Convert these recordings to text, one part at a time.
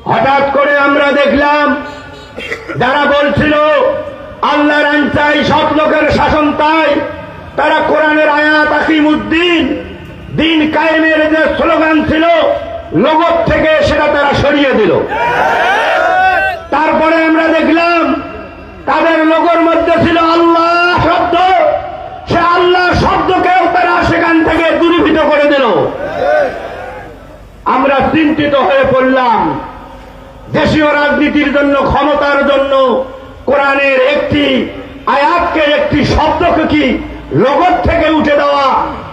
হঠাৎ করে আমরা দেখলাম যারা বলছিল আল্লাহর আইন চাই, সৎ লোকের শাসন চাই, তারা কোরআনের আয়াত আকিমুদ্দিন দিন কায়েমের যে স্লোগান ছিল লোগো থেকে সেটা তারা সরিয়ে দিল। তারপরে আমরা দেখলাম তাদের লোগোর মধ্যে ছিল আল্লাহ শব্দ, সে আল্লাহ শব্দকেও তারা সেখান থেকে দূরীভূত করে দিল। আমরা চিন্তিত হয়ে পড়লাম। দেশীয় রাজনীতির জন্য, ক্ষমতার জন্য কোরআনের একটি আয়াতকে, একটি শব্দকে কি লোগো থেকে উঠে দেওয়া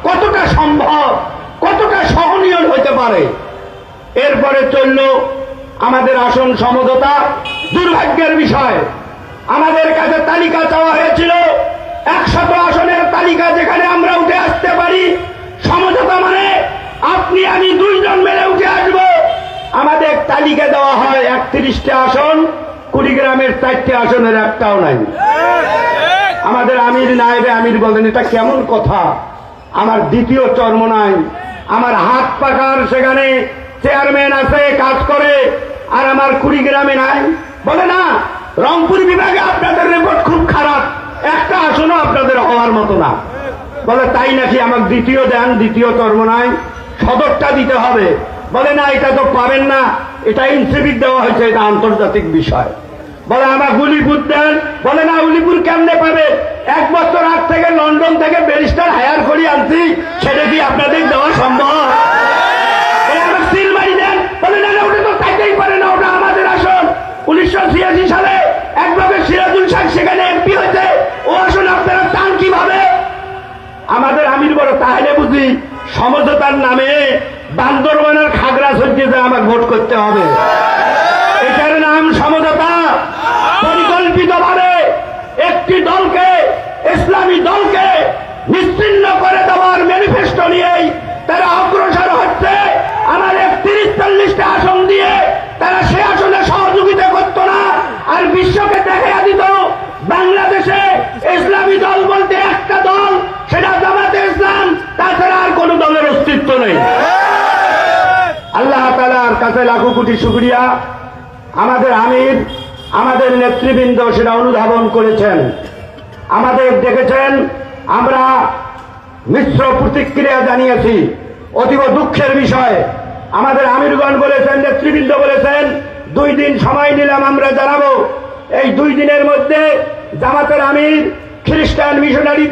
কতটা সম্ভব, কতটা সহনীয় হতে পারে? এরপরে চলল আমাদের আসন সমঝোতা। দুর্ভাগ্যের বিষয়, আমাদের কাছে তালিকা চাওয়া হয়েছিল 100 আসনের তালিকা, যেখানে আমরা উঠে আসতে পারি। সমঝোতা মানে আপনি আমি 2 জন মিলে উঠে আসবো। আমাদের তালিকা দেওয়া হয় 31টা আসন, কুড়িগ্রামের 4টে আসনের একটাও নাই। আমাদের আমির, নায়েবে আমির বলেন এটা কেমন কথা? আমার দ্বিতীয় চরমনাই, আমার হাত পাকার সেখানে চেয়ারম্যান আছে, কাজ করে, আর আমার কুড়িগ্রামে নাই। বলে না, রংপুর বিভাগে আপনাদের রেকর্ড খুব খারাপ, একটা আসনও আপনাদের হওয়ার মতো না। বলে তাই নাকি? আমার দ্বিতীয় দেন, দ্বিতীয় চরমনাই, সদরটা দিতে হবে। বলে না, এটা তো পাবেন না, এটা ইনসিভিক দেওয়া হয়েছে, এটা আন্তর্জাতিক বিষয়। বলে আমার উলিপুর দেন। বলে না, উলিপুর কেমনে পাবে? 1 বছর আগ থেকে লন্ডন থেকে ব্যারিস্টার হায়ার করে আনছি, সেটা কি আপনাদের দেওয়া সম্ভব? আমার সিলমারি দেন। বলে না, ওটা তো চাইতেই পারে না, ওটা আমাদের আসন। 1986 সালে একভাবে সিরাজুল শাহ সেখানে এমপি হয়েছে, ও আসন আপনারা চান কিভাবে? আমাদের আমির বড়, তাহলে বুঝি সমঝোতার নামে বান্দরবানের খাগড়াছড়িতে আমাকে ভোট করতে হবে? এটার নাম সমঝোতা? পরিকল্পিতভাবে একটি দলকে, ইসলামী দলকে নিশ্চিহ্ন করে দেওয়ার ম্যানিফেস্টো নিয়েই তারা অগ্রসর হচ্ছে। আমাদের 30-40টা আসন দিয়ে তারা সে আসনে সহযোগিতা করতো না, আর বিশ্বকে দেখাইয়া দিত বাংলাদেশে ইসলামী দল বলতে একটা দল, সেটা জামাতে ইসলাম, তাছাড়া আর কোন দলের অস্তিত্ব নেই। আল্লাহ তাআলার কাছে লাখো কোটি শুকরিয়া। আমাদের আমির, আমাদের নেতৃবৃন্দ সেটা অনুধাবন করেছেন, আমাদের দেখেছেন। আমরা মিশ্র প্রতিক্রিয়া জানিয়েছি। অতীব দুঃখের বিষয়, আমাদের আমিরগণ বলেছেন, নেতৃবৃন্দ বলেছেন 2 দিন সময় নিলাম, আমরা জানাবো। এই 2 দিনের মধ্যে জামাতের আমির খ্রিস্টান মিশনারিদের